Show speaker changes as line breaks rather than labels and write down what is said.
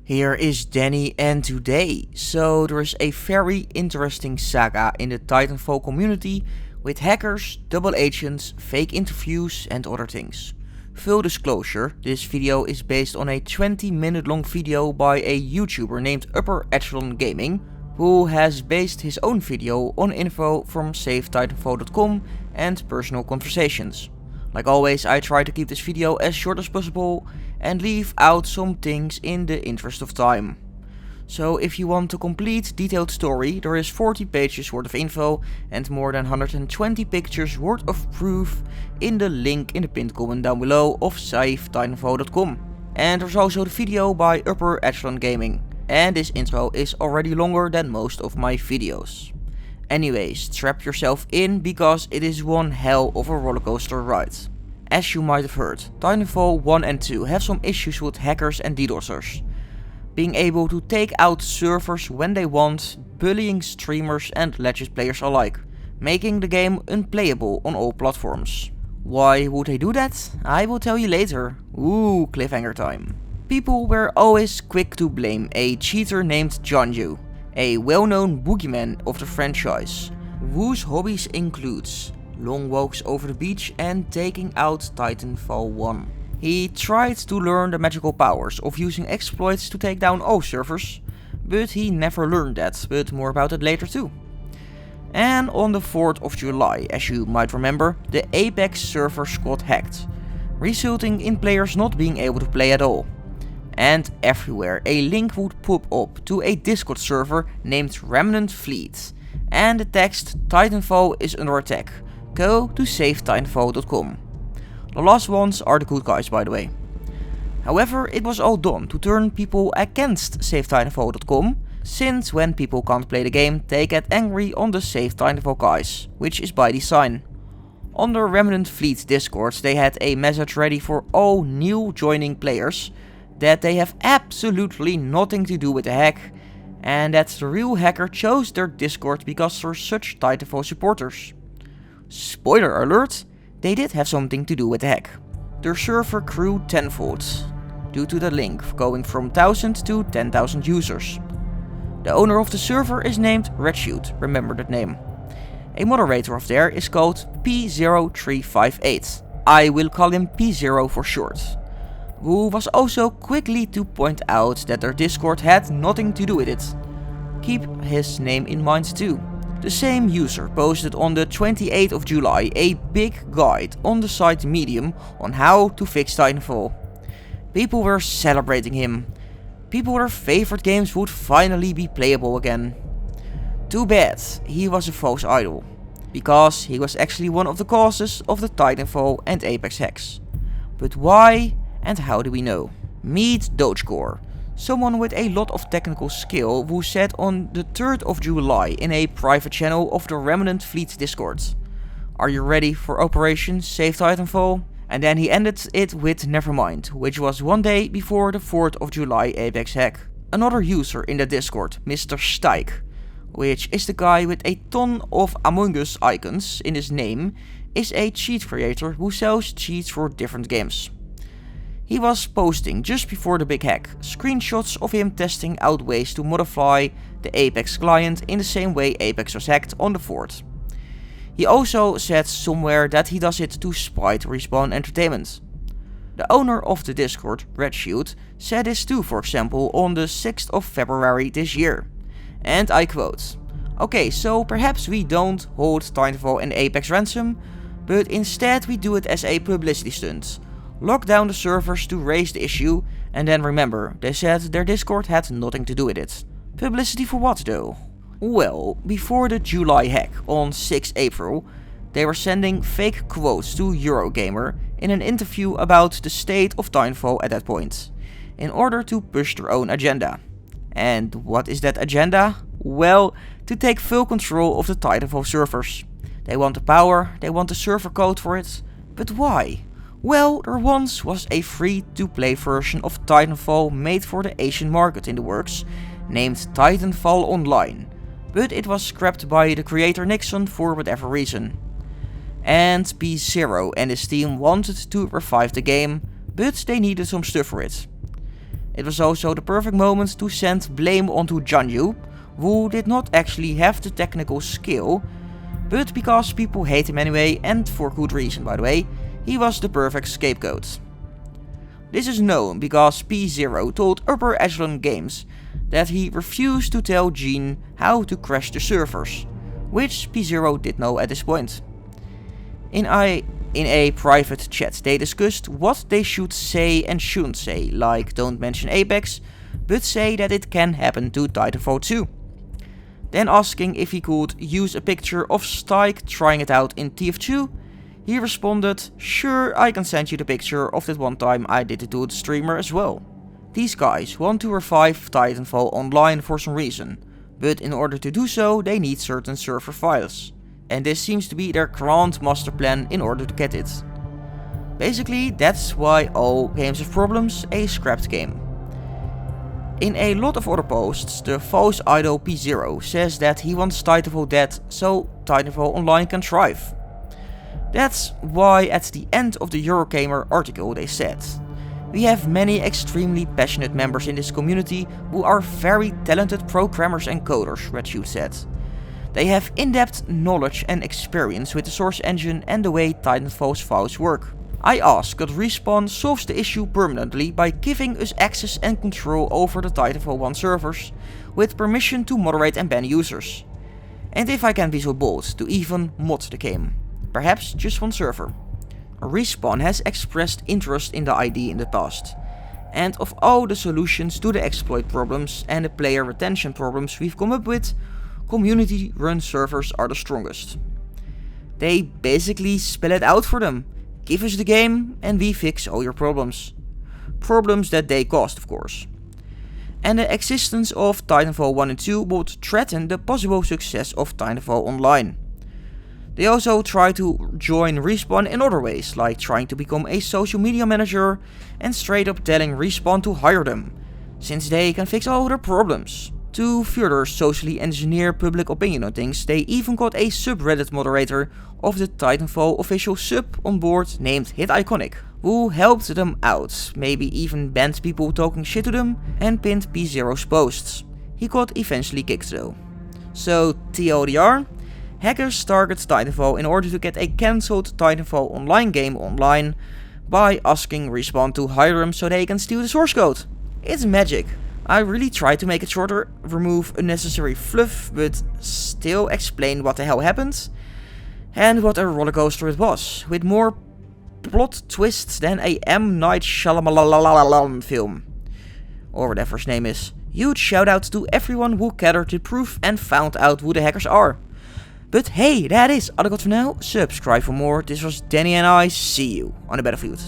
Here is Danny, and today, there is a very interesting saga in the Titanfall community with hackers, double agents, fake interviews and other things. Full disclosure, this video is based on a 20-minute long video by a YouTuber named Upper Echelon Gaming, who has based his own video on info from SafeTitanfall.com and personal conversations. Like always, I try to keep this video as short as possible and leave out some things in the interest of time. So if you want a complete detailed story, there is 40 pages worth of info and more than 120 pictures worth of proof in the link in the pinned comment down below of SafeTitanfall.com. And there's also the video by Upper Echelon Gaming, and this intro is already longer than most of my videos. Anyways, strap yourself in because it is one hell of a rollercoaster ride. As you might have heard, Titanfall 1 and 2 have some issues with hackers and DDoSers. Being able to take out servers when they want, bullying streamers and legit players alike, making the game unplayable on all platforms. Why would they do that? I will tell you later. Ooh, cliffhanger time. People were always quick to blame a cheater named Janju, a well-known boogeyman of the franchise, whose hobbies includes long walks over the beach and taking out Titanfall 1. He tried to learn the magical powers of using exploits to take down all servers, but he never learned that, but more about it later too. And on the 4th of July, as you might remember, the Apex servers got hacked, resulting in players not being able to play at all. And everywhere a link would pop up to a Discord server named Remnant Fleet, and the text "Titanfall is under attack. Go to SafeTitanfall.com. The last ones are the good guys, by the way. However, it was all done to turn people against SafeTitanfall.com, since when people can't play the game, they get angry on the SafeTitanfall guys, which is by design. On the Remnant Fleet Discord, they had a message ready for all new joining players that they have absolutely nothing to do with the hack, and that the real hacker chose their Discord because they're such Titanfall supporters. Spoiler alert, they did have something to do with the hack. Their server grew tenfold, due to the link going from 1000 to 10,000 users. The owner of the server is named Redshoot, remember that name. A moderator of there is called P0358, I will call him P0 for short, who was also quickly to point out that their Discord had nothing to do with it. Keep his name in mind too. The same user posted on the 28th of July a big guide on the site Medium on how to fix Titanfall. People were celebrating him. People their favorite games would finally be playable again. Too bad he was a false idol, because he was actually one of the causes of the Titanfall and Apex hacks. But why and how do we know? Meet Dogecore, someone with a lot of technical skill who said on the 3rd of July in a private channel of the Remnant Fleet Discord, "Are you ready for Operation Save Titanfall?" And then he ended it with "Nevermind," which was one day before the 4th of July Apex hack. Another user in the Discord, Mr. Stike, which is the guy with a ton of Among Us icons in his name, is a cheat creator who sells cheats for different games. He was posting just before the big hack screenshots of him testing out ways to modify the Apex client in the same way Apex was hacked on the 4th. He also said somewhere that he does it to spite Respawn Entertainment. The owner of the Discord, Redshoot, said this too, for example, on the 6th of February this year. And I quote, "Okay, so perhaps we don't hold Titanfall and Apex ransom, but instead we do it as a publicity stunt. Lock down the servers to raise the issue, and then remember, they said their Discord had nothing to do with it." Publicity for what though? Well, before the July hack on 6 April, they were sending fake quotes to Eurogamer in an interview about the state of Titanfall at that point, in order to push their own agenda. And what is that agenda? Well, to take full control of the Titanfall servers. They want the power, they want the server code for it, but why? Well, there once was a free-to-play version of Titanfall made for the Asian market in the works, named Titanfall Online, but it was scrapped by the creator Nixon for whatever reason. And P0 and his team wanted to revive the game, but they needed some stuff for it. It was also the perfect moment to send blame onto Janju, who did not actually have the technical skill, but because people hate him anyway, and for good reason by the way, he was the perfect scapegoat. This is known because P0 told Upper Echelon Games that he refused to tell Gene how to crash the servers, which P0 did know at this point. In a private chat they discussed what they should say and shouldn't say, like don't mention Apex, but say that it can happen to Titanfall 2. Then asking if he could use a picture of Stike trying it out in TF2, he responded, sure, I can send you the picture of that one time I did it to the streamer as well. These guys want to revive Titanfall online for some reason, but in order to do so they need certain server files. And this seems to be their grand master plan in order to get it. Basically, that's why all games have problems, a scrapped game. In a lot of other posts, the false idol P0 says that he wants Titanfall dead so Titanfall online can thrive. That's why at the end of the Eurogamer article they said, we have many extremely passionate members in this community who are very talented programmers and coders, Redshoot said. They have in-depth knowledge and experience with the source engine and the way Titanfall's files work. I ask that Respawn solves the issue permanently by giving us access and control over the Titanfall 1 servers, with permission to moderate and ban users. And if I can be so bold, to even mod the game. Perhaps just one server. Respawn has expressed interest in the idea in the past. And of all the solutions to the exploit problems and the player retention problems we've come up with, community-run servers are the strongest. They basically spell it out for them. Give us the game and we fix all your problems. Problems that they caused, of course. And the existence of Titanfall 1 and 2 would threaten the possible success of Titanfall Online. They also try to join Respawn in other ways, like trying to become a social media manager and straight up telling Respawn to hire them, since they can fix all their problems. To further socially engineer public opinion on things, they even got a subreddit moderator of the Titanfall official sub on board named HitIconic, who helped them out, maybe even banned people talking shit to them and pinned P0's posts. He got eventually kicked though. So TLDR, hackers target Titanfall in order to get a cancelled Titanfall online game online by asking Respawn to hire them so they can steal the source code. It's magic. I really tried to make it shorter, remove unnecessary fluff, but still explain what the hell happened. And what a rollercoaster it was, with more plot twists than a M. Night Shyamalan film. Or whatever his name is. Huge shout out to everyone who gathered the proof and found out who the hackers are. But hey, that is all I got for now. Subscribe for more. This was Danny and I see you on the battlefield.